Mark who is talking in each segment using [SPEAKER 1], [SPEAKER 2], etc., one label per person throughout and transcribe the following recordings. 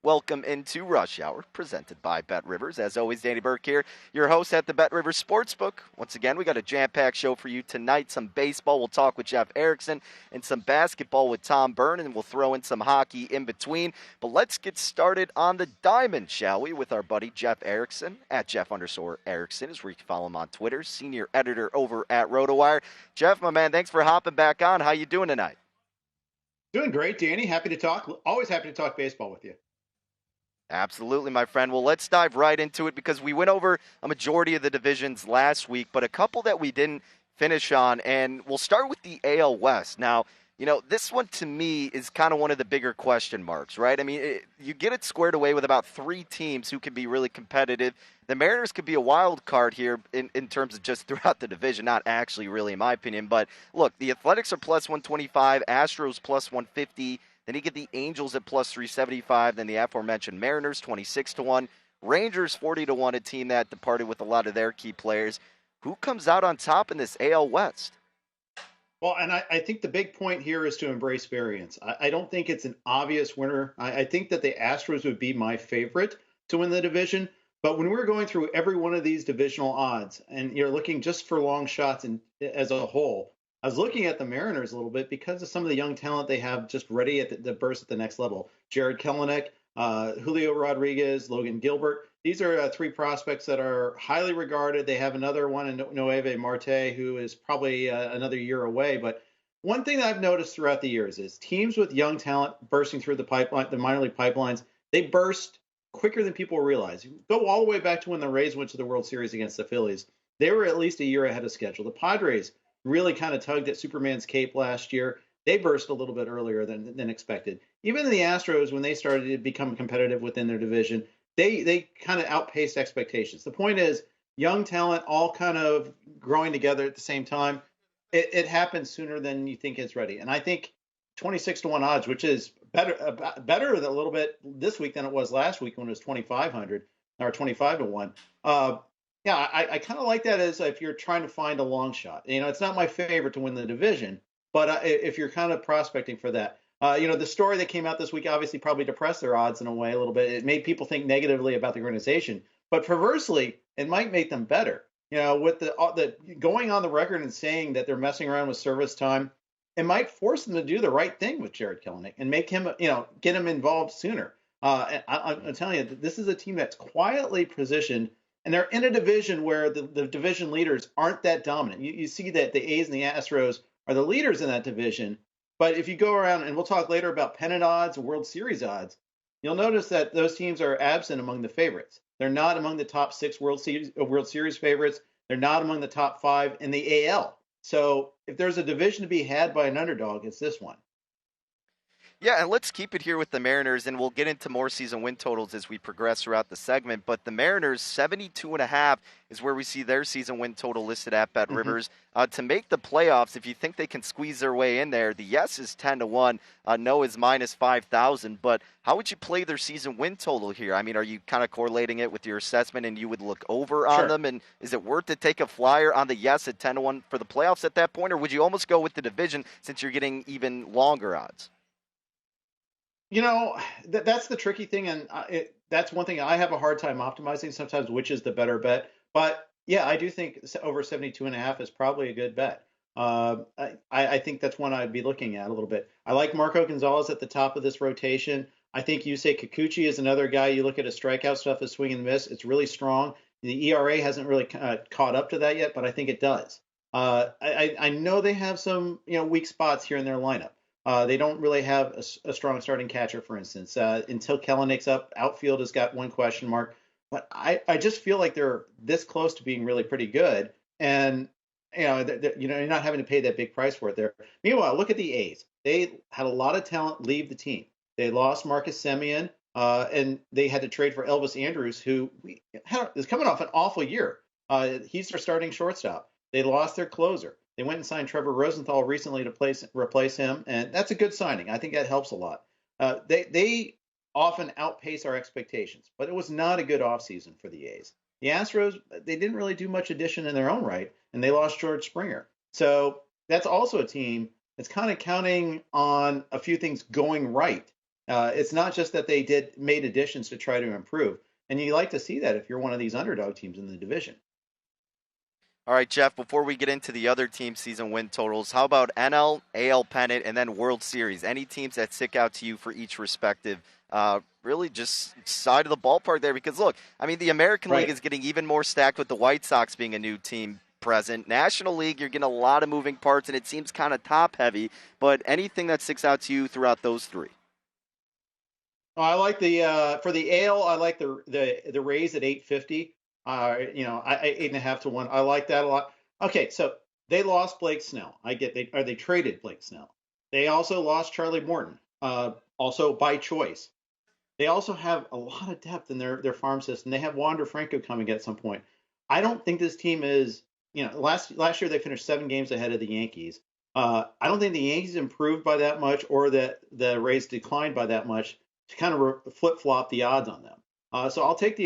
[SPEAKER 1] Welcome into Rush Hour, presented by Bet Rivers. As always, Danny Burke here, your host at the Bet Rivers Sportsbook. Once again, we got a jam-packed show for you tonight. Some baseball, we'll talk with Jeff Erickson, and some basketball with Tom Byrne, and we'll throw in some hockey in between. But let's get started on the diamond, shall we, with our buddy Jeff Erickson, at Jeff_Erickson, is where you can follow him on Twitter, senior editor over at RotoWire. Jeff, my man, thanks for hopping back on. How you doing tonight?
[SPEAKER 2] Doing great, Danny. Happy to talk. Always happy to talk baseball with you.
[SPEAKER 1] Absolutely, my friend. Well, let's dive right into it because we went over a majority of the divisions last week, but a couple that we didn't finish on, and we'll start with the AL West. Now, this one to me is kind of one of the bigger question marks, right? I mean, you get it squared away with about three teams who can be really competitive. The Mariners could be a wild card here in terms of just throughout the division, not actually really in my opinion. But look, the Athletics are plus 125, Astros plus 150. Then you get the Angels at plus 375. Then the aforementioned Mariners 26-1, Rangers 40-1, a team that departed with a lot of their key players. Who comes out on top in this AL West?
[SPEAKER 2] Well, and I think the big point here is to embrace variance. I don't think it's an obvious winner. I think that the Astros would be my favorite to win the division. But when we're going through every one of these divisional odds, and you're looking just for long shots and as a whole, I was looking at the Mariners a little bit because of some of the young talent they have just ready at the burst at the next level. Jared Kelenic, Julio Rodriguez, Logan Gilbert. These are three prospects that are highly regarded. They have another one in Noeve Marte, who is probably another year away. But one thing that I've noticed throughout the years is teams with young talent bursting through the pipeline, the minor league pipelines, they burst quicker than people realize. You go all the way back to when the Rays went to the World Series against the Phillies. They were at least a year ahead of schedule. The Padres really kind of tugged at Superman's cape last year. They burst a little bit earlier than expected. Even the Astros, when they started to become competitive within their division, they kind of outpaced expectations. The point is, young talent all kind of growing together at the same time. It happens sooner than you think it's ready. And I think 26-1 odds, which is better a little bit this week than it was last week when it was 2,500 or 25-1. Yeah, I kind of like that as if you're trying to find a long shot. It's not my favorite to win the division, but if you're kind of prospecting for that. The story that came out this week obviously probably depressed their odds in a way a little bit. It made people think negatively about the organization, but perversely, it might make them better. With the going on the record and saying that they're messing around with service time, it might force them to do the right thing with Jared Kelenic and make him, get him involved sooner. I'm telling you, this is a team that's quietly positioned, and they're in a division where the division leaders aren't that dominant. You see that the A's and the Astros are the leaders in that division. But if you go around, and we'll talk later about pennant odds, World Series odds, you'll notice that those teams are absent among the favorites. They're not among the top six World Series favorites. They're not among the top five in the AL. So if there's a division to be had by an underdog, it's this one.
[SPEAKER 1] Yeah, and let's keep it here with the Mariners, and we'll get into more season win totals as we progress throughout the segment. But the Mariners, 72.5 is where we see their season win total listed at Bet Rivers. To make the playoffs, if you think they can squeeze their way in there, the yes is 10-1, no is minus 5,000. But how would you play their season win total here? I mean, are you kind of correlating it with your assessment, and you would look over on them? And is it worth to take a flyer on the yes at 10-1 for the playoffs at that point, or would you almost go with the division since you're getting even longer odds?
[SPEAKER 2] That's the tricky thing, and that's one thing I have a hard time optimizing sometimes, which is the better bet. But yeah, I do think over 72.5 is probably a good bet. I think that's one I'd be looking at a little bit. I like Marco Gonzalez at the top of this rotation. I think Yusei Kikuchi is another guy. You look at his strikeout stuff, his swing and miss, it's really strong. The ERA hasn't really caught up to that yet, but I think it does. I know they have some weak spots here in their lineup. They don't really have a strong starting catcher, for instance. Until Kelenic's up, outfield has got one question mark. But I just feel like they're this close to being really pretty good. And, you're not having to pay that big price for it there. Meanwhile, look at the A's. They had a lot of talent leave the team. They lost Marcus Semien, and they had to trade for Elvis Andrus, who is coming off an awful year. He's their starting shortstop. They lost their closer. They went and signed Trevor Rosenthal recently to replace him, and that's a good signing. I think that helps a lot. They often outpace our expectations, but it was not a good offseason for the A's. The Astros, they didn't really do much addition in their own right, and they lost George Springer. So that's also a team that's kind of counting on a few things going right It's not just that they made additions to try to improve, and you like to see that if you're one of these underdog teams in the division.
[SPEAKER 1] All right, Jeff, before we get into the other team season win totals, how about NL, AL Pennant, and then World Series? Any teams that stick out to you for each respective, really just side of the ballpark there? Because, look, I mean, the American League
[SPEAKER 2] Right.
[SPEAKER 1] is getting even more stacked with the White Sox being a new team present. National League, you're getting a lot of moving parts, and it seems kind of top-heavy. But anything that sticks out to you throughout those three?
[SPEAKER 2] Oh, I like the for the AL. I like the Rays at 850. I 8.5 to 1. I like that a lot. Okay, so they lost Blake Snell. I get they traded Blake Snell. They also lost Charlie Morton, also by choice. They also have a lot of depth in their farm system. They have Wander Franco coming at some point. I don't think this team is, last year they finished 7 games ahead of the Yankees. I don't think the Yankees improved by that much, or that the Rays declined by that much to kind of flip flop the odds on them. So I'll take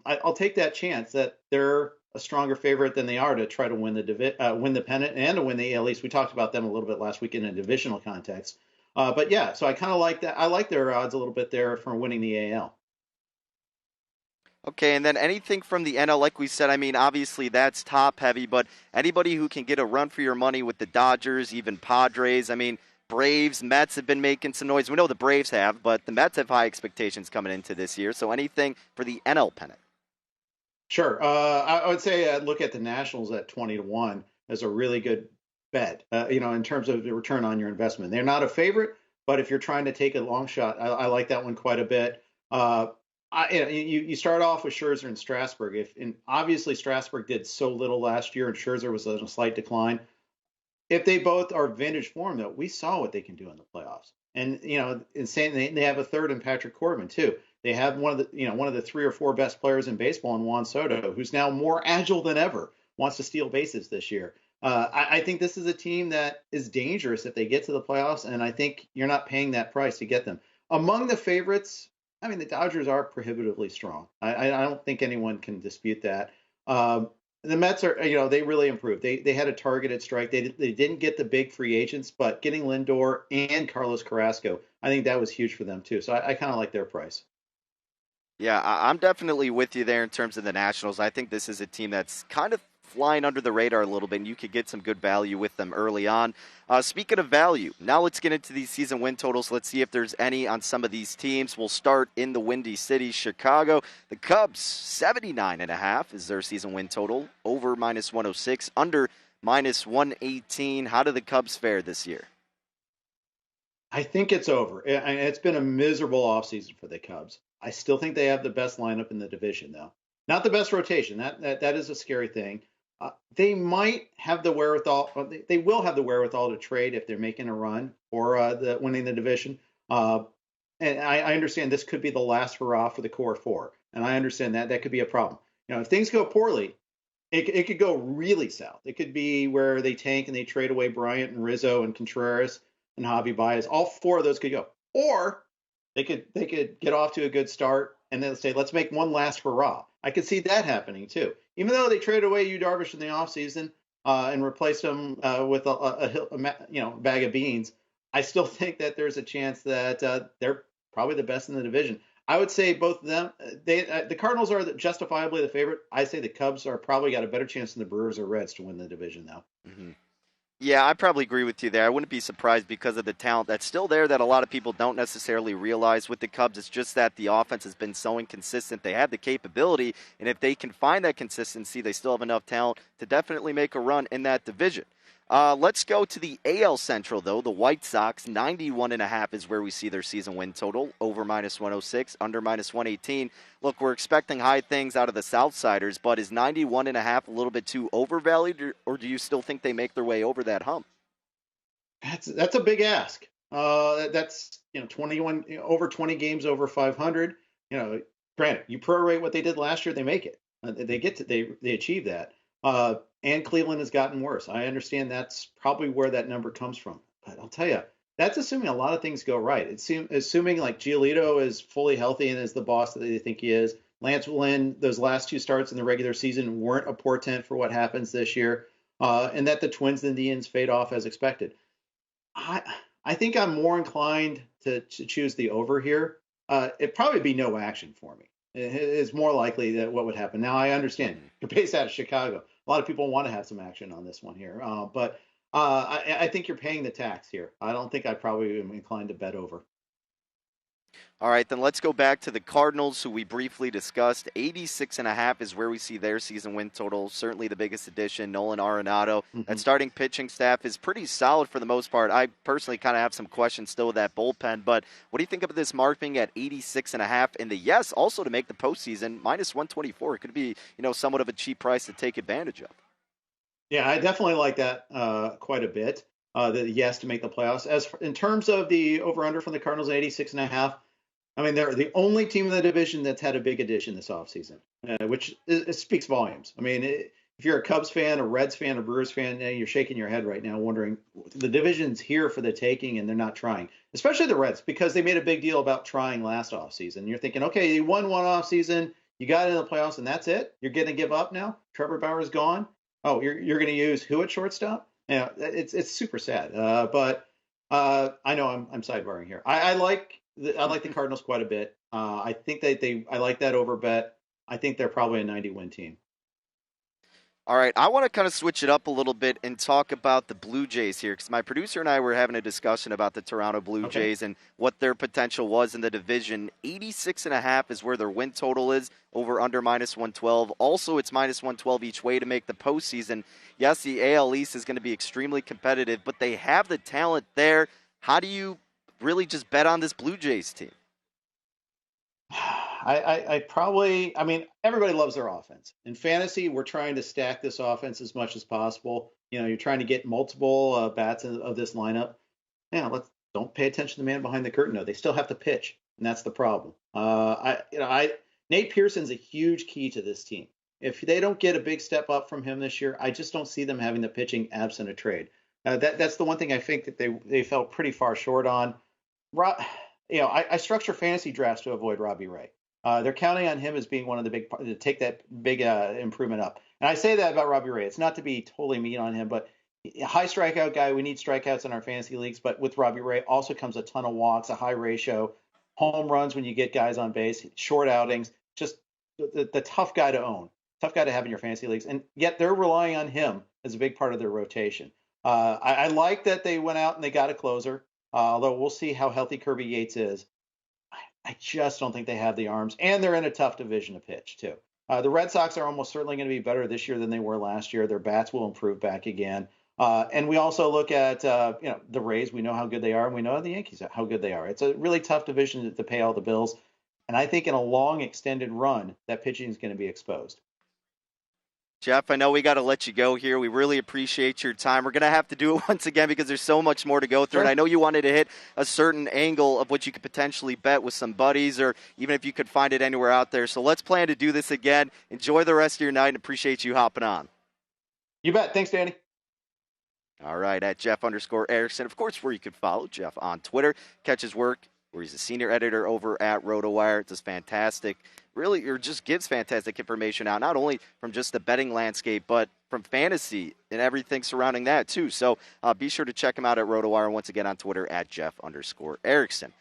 [SPEAKER 2] I'll take that chance that they're a stronger favorite than they are to try to win the pennant and to win the AL East. We talked about them a little bit last week in a divisional context. But yeah, so I kind of like that. I like their odds a little bit there for winning the AL.
[SPEAKER 1] Okay, and then anything from the NL, like we said, I mean, obviously that's top heavy, but anybody who can get a run for your money with the Dodgers, even Padres, I mean, Braves, Mets have been making some noise. We know the Braves have, but the Mets have high expectations coming into this year. So anything for the NL pennant?
[SPEAKER 2] Sure. I would say look at the Nationals at 20 to 1 as a really good bet. In terms of the return on your investment, they're not a favorite, but if you're trying to take a long shot, I like that one quite a bit. You start off with Scherzer and Strasburg. And obviously Strasburg did so little last year, and Scherzer was on a slight decline. If they both are vintage form, though, we saw what they can do in the playoffs. And insane. They have a third in Patrick Corbin too. They have one of the 3 or 4 best players in baseball in Juan Soto, who's now more agile than ever, wants to steal bases this year. I think this is a team that is dangerous if they get to the playoffs, and I think you're not paying that price to get them. Among the favorites, I mean, the Dodgers are prohibitively strong. I don't think anyone can dispute that. The Mets are, they really improved. They had a targeted strike. They didn't get the big free agents, but getting Lindor and Carlos Carrasco, I think that was huge for them too. So I kind of like their price.
[SPEAKER 1] Yeah, I'm definitely with you there in terms of the Nationals. I think this is a team that's kind of flying under the radar a little bit, and you could get some good value with them early on. Speaking of value, now let's get into these season win totals. Let's see if there's any on some of these teams. We'll start in the Windy City, Chicago. The Cubs, 79.5 is their season win total, over minus 106, under minus 118. How do the Cubs fare this year?
[SPEAKER 2] I think it's over. It's been a miserable offseason for the Cubs. I still think they have the best lineup in the division, though. Not the best rotation. That is a scary thing. They might have the wherewithal. They will have the wherewithal to trade if they're making a run or winning the division. And I understand this could be the last hurrah for the core four, and I understand that could be a problem. If things go poorly, it could go really south. It could be where they tank and they trade away Bryant and Rizzo and Contreras and Javi Baez. All 4 of those could go. Or they could get off to a good start and then say, let's make one last hurrah. I could see that happening too. Even though they traded away Yu Darvish in the offseason and replaced him with a bag of beans, I still think that there's a chance that they're probably the best in the division. I would say both of them. The Cardinals are justifiably the favorite. I say the Cubs are probably got a better chance than the Brewers or Reds to win the division, though.
[SPEAKER 1] Mm-hmm. Yeah, I probably agree with you there. I wouldn't be surprised because of the talent that's still there that a lot of people don't necessarily realize with the Cubs. It's just that the offense has been so inconsistent. They have the capability, and if they can find that consistency, they still have enough talent to definitely make a run in that division. Let's go to the AL Central, though. The White Sox, 91.5 is where we see their season win total, over minus 106, under minus 118. Look, we're expecting high things out of the Southsiders, but is 91.5 a little bit too overvalued, or do you still think they make their way over that hump?
[SPEAKER 2] That's a big ask. That's 21 over 20 games over 500. Granted, you prorate what they did last year, they make it. They achieve that. And Cleveland has gotten worse. I understand that's probably where that number comes from. But I'll tell you, that's assuming a lot of things go right. It's assuming like Giolito is fully healthy and is the boss that they think he is. Lance Lynn, those last 2 starts in the regular season weren't a portent for what happens this year, and that the Twins and the Indians fade off as expected. I think I'm more inclined to choose the over here, it'd probably be no action for me. It's more likely that what would happen. Now, I understand you're based out of Chicago. A lot of people want to have some action on this one here, but I think you're paying the tax here. I don't think I probably am inclined to bet over.
[SPEAKER 1] All right, then let's go back to the Cardinals, who we briefly discussed. 86.5 is where we see their season win total. Certainly the biggest addition, Nolan Arenado. That starting pitching staff is pretty solid for the most part. I personally kind of have some questions still with that bullpen, but what do you think of this mark being at 86.5? And the yes, also to make the postseason, minus 124. It could be, somewhat of a cheap price to take advantage of.
[SPEAKER 2] Yeah, I definitely like that quite a bit. The yes to make the playoffs. In terms of the over/under from the Cardinals, 86.5. I mean, they're the only team in the division that's had a big addition this offseason, which it speaks volumes. I mean, if you're a Cubs fan, a Reds fan, a Brewers fan, you're shaking your head right now wondering the division's here for the taking and they're not trying, especially the Reds, because they made a big deal about trying last offseason. You're thinking, okay, you won one offseason, you got into the playoffs, and that's it? You're going to give up now? Trevor Bauer's gone? Oh, you're going to use who at shortstop? Yeah, it's super sad. But I know I'm sidebarring here. I like the Cardinals quite a bit. I think I like that over bet. I think they're probably a 90-win team.
[SPEAKER 1] All right, I want to kind of switch it up a little bit and talk about the Blue Jays here, because my producer and I were having a discussion about the Toronto Blue Jays and what their potential was in the division. 86.5 is where their win total is, over under minus 112. Also, it's minus 112 each way to make the postseason. Yes, the AL East is going to be extremely competitive, but they have the talent there. How do you really just bet on this Blue Jays team?
[SPEAKER 2] I mean, everybody loves their offense. In fantasy, we're trying to stack this offense as much as possible. You're trying to get multiple bats of this lineup. Don't pay attention to the man behind the curtain. No, they still have to pitch, and that's the problem. Nate Pearson's a huge key to this team. If they don't get a big step up from him this year, I just don't see them having the pitching absent a trade. That's the one thing I think that they fell pretty far short on. I structure fantasy drafts to avoid Robbie Ray. They're counting on him as being one of the to take that big improvement up. And I say that about Robbie Ray. It's not to be totally mean on him, but a high strikeout guy. We need strikeouts in our fantasy leagues. But with Robbie Ray also comes a ton of walks, a high ratio, home runs when you get guys on base, short outings, just the tough guy to own, tough guy to have in your fantasy leagues. And yet they're relying on him as a big part of their rotation. I like that they went out and they got a closer, although we'll see how healthy Kirby Yates is. I just don't think they have the arms, and they're in a tough division to pitch, too. The Red Sox are almost certainly going to be better this year than they were last year. Their bats will improve back again. And we also look at, the Rays. We know how good they are, and we know the Yankees, how good they are. It's a really tough division to pay all the bills. And I think in a long, extended run, that pitching is going to be exposed.
[SPEAKER 1] Jeff, I know we got to let you go here. We really appreciate your time. We're going to have to do it once again because there's so much more to go through. Sure. And I know you wanted to hit a certain angle of what you could potentially bet with some buddies, or even if you could find it anywhere out there. So let's plan to do this again. Enjoy the rest of your night and appreciate you hopping on.
[SPEAKER 2] You bet. Thanks, Danny.
[SPEAKER 1] All right, at Jeff_Erickson. Of course, where you could follow Jeff on Twitter. Catch his work where he's a senior editor over at RotoWire. It does fantastic, just gives fantastic information out, not only from just the betting landscape, but from fantasy and everything surrounding that too. So be sure to check him out at RotoWire, once again on Twitter at Jeff_Erickson.